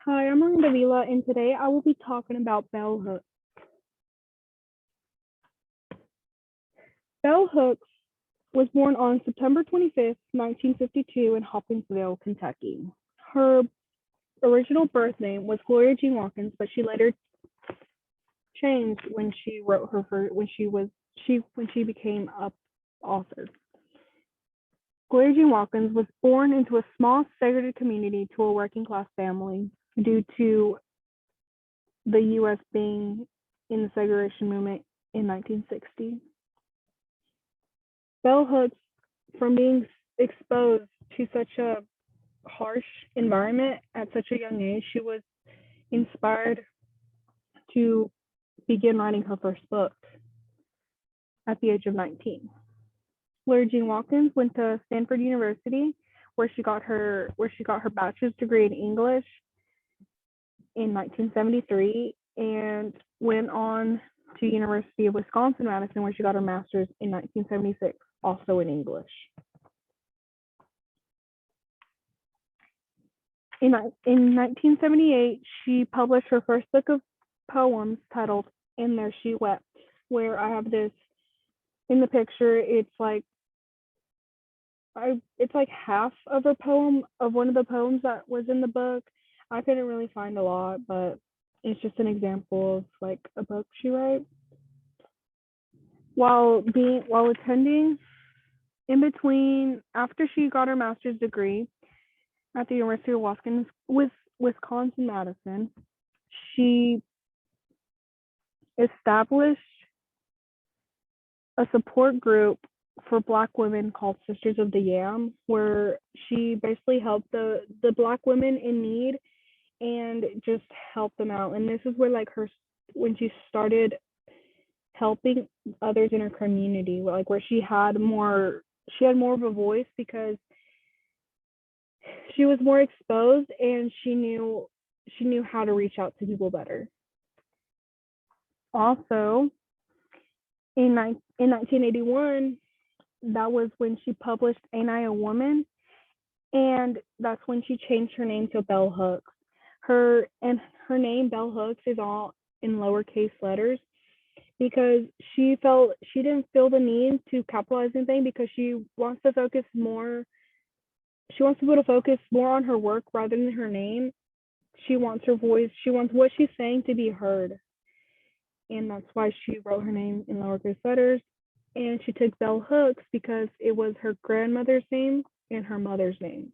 Hi, I'm Miranda Vila, and today I will be talking about bell hooks. Bell Hooks was born on September 25th, 1952 in Hopkinsville, Kentucky. Her original birth name was Gloria Jean Watkins, but she later changed when she wrote her when she became a author. Gloria Jean Watkins was born into a small segregated community to a working class family due to the U.S. being in the segregation movement in 1960. Bell Hooks, from being exposed to such a harsh environment at such a young age, she was inspired to begin writing her first book at the age of 19. Gloria Jean Watkins went to Stanford University, where she got her bachelor's degree in English in 1973, and went on to University of Wisconsin-Madison, where she got her master's in 1976, also in English. In 1978, she published her first book of poems titled "And There She Wept," where I have this in the picture. It's like half of a poem of one of the poems that was in the book. I couldn't really find a lot, but it's just an example of like a book she wrote. While attending in between after she got her master's degree at the University of Wisconsin-Madison, she established a support group for Black women called Sisters of the Yam, where she basically helped the Black women in need and just helped them out. And this is where when she started helping others in her community, like where she had more of a voice because she was more exposed and she knew how to reach out to people better. Also, in 1981, that was when she published Ain't I a Woman? And that's when she changed her name to Bell Hooks. Her name, Bell Hooks, is all in lowercase letters because she didn't feel the need to capitalize anything because she wants to focus more. She wants people to focus more on her work rather than her name. She wants her voice. She wants what she's saying to be heard. And that's why she wrote her name in lowercase letters. And she took Bell Hooks because it was her grandmother's name and her mother's name.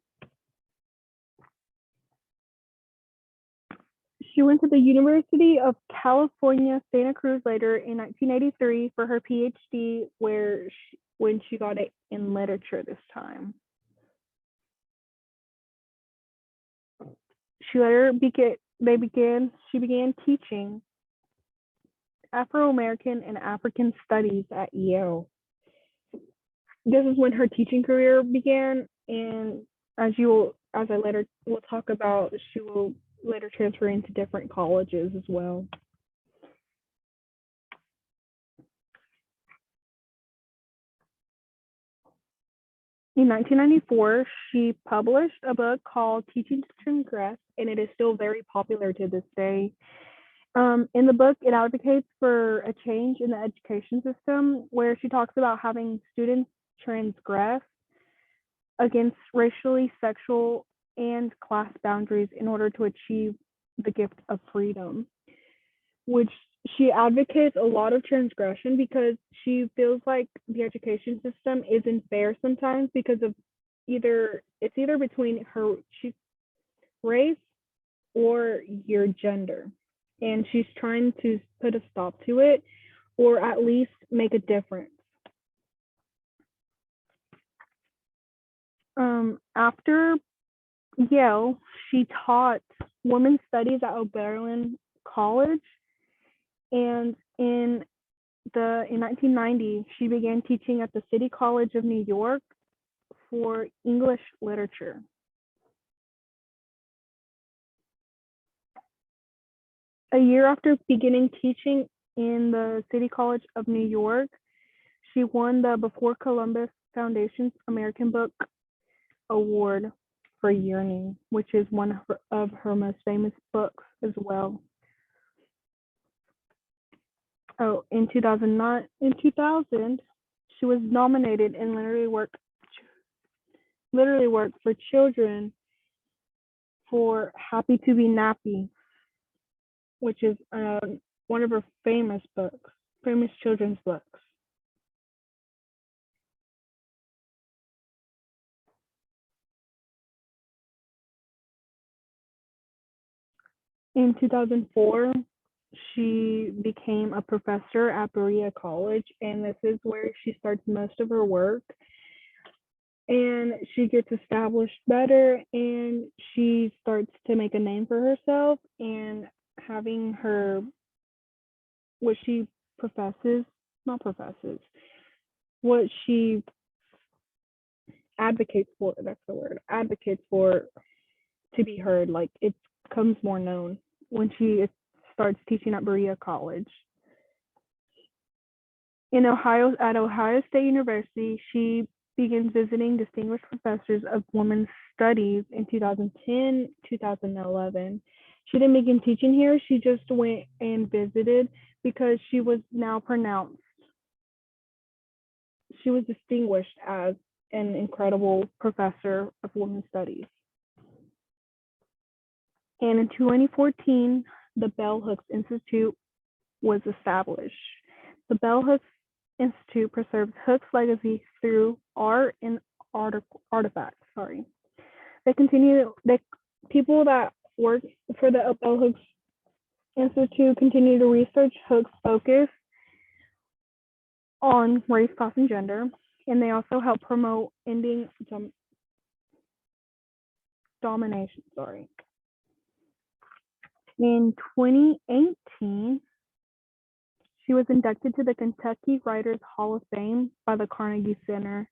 She went to the University of California, Santa Cruz later in 1983 for her PhD, when she got it in literature this time. She began teaching Afro-American and African studies at Yale. This is when her teaching career began, and as I later will talk about, she will later transfer into different colleges as well. In 1994, she published a book called Teaching to Transgress, and it is still very popular to this day. In the book, it advocates for a change in the education system where she talks about having students transgress against racially, sexual, and class boundaries in order to achieve the gift of freedom, which she advocates a lot of transgression because she feels like the education system isn't fair sometimes because of either between her race or your gender. And she's trying to put a stop to it or at least make a difference. After Yale, she taught women's studies at Oberlin College, and in 1990, she began teaching at the City College of New York for English literature. A year after beginning teaching in the City College of New York, she won the Before Columbus Foundation's American Book Award for Yearning, which is one of her most famous books as well. Oh, in 2000, she was nominated in literary work for children for Happy to Be Nappy, which is one of her famous children's books. In 2004, she became a professor at Berea College, and this is where she starts most of her work. And she gets established better, and she starts to make a name for herself, and having her, what she professes, not professes, what she advocates for, that's the word, advocates for to be heard, like it becomes more known when she starts teaching at Berea College. At Ohio State University, she begins visiting distinguished professors of women's studies in 2010, 2011. She didn't begin teaching here, she just went and visited because she was now pronounced. She was distinguished as an incredible professor of women's studies. And in 2014, the Bell Hooks Institute was established. The Bell Hooks Institute preserves Hooks' legacy through art and artifacts. People that work for the Bell Hooks Institute continue to research Hooks' focus on race, class, and gender, and they also help promote ending domination. In 2018, she was inducted to the Kentucky Writers Hall of Fame by the Carnegie Center.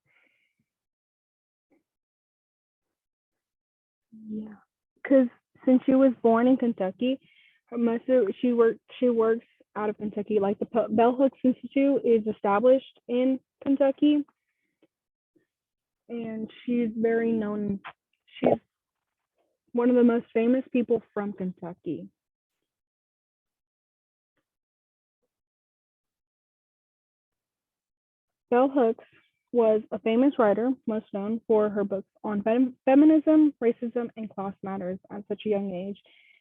Yeah, because since she was born in Kentucky, she works out of Kentucky. Like the Bell Hooks Institute is established in Kentucky, and she's very known. She's one of the most famous people from Kentucky. Bell Hooks was a famous writer, most known for her books on feminism, racism, and class matters. At such a young age,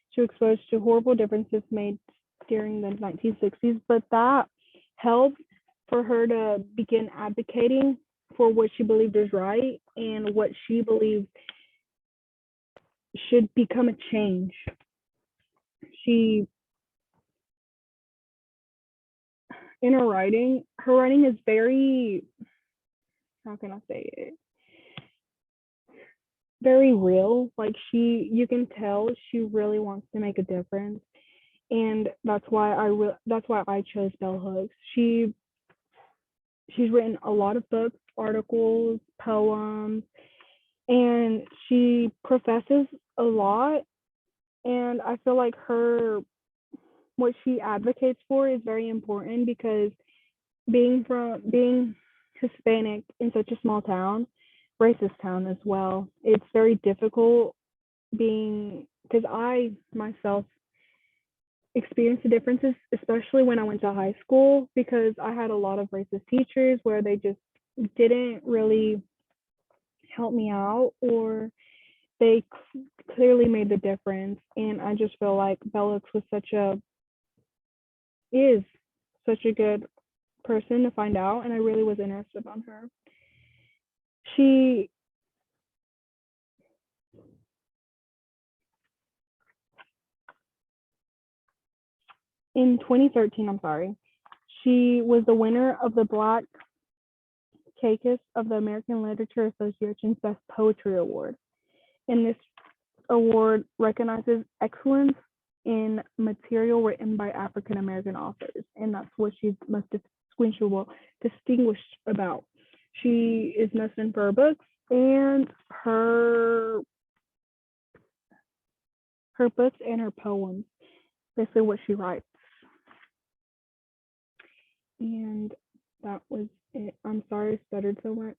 she was exposed to horrible differences made during the 1960s, but that helped for her to begin advocating for what she believed was right and what she believed should become a change. She, in her writing is very, how can I say it? Very real. Like you can tell she really wants to make a difference, and that's why I chose Bell Hooks. She's written a lot of books, articles, poems, and she professes a lot. And I feel like what she advocates for is very important because being Hispanic in such a small town, racist town as well, it's very difficult because I myself experienced the differences, especially when I went to high school, because I had a lot of racist teachers where they just didn't really help me out, or they clearly made the difference. And I just feel like Bell Hooks is such a good person to find out, and I really was interested on her. She in 2013, she was the winner of the Black Caucus of the American Literature Association's Best Poetry Award. And this award recognizes excellence in material written by African American authors, and that's what she's most distinguished about. She is most known for her books and her books and her poems. Basically, what she writes. And that was it. I'm sorry I stuttered so much.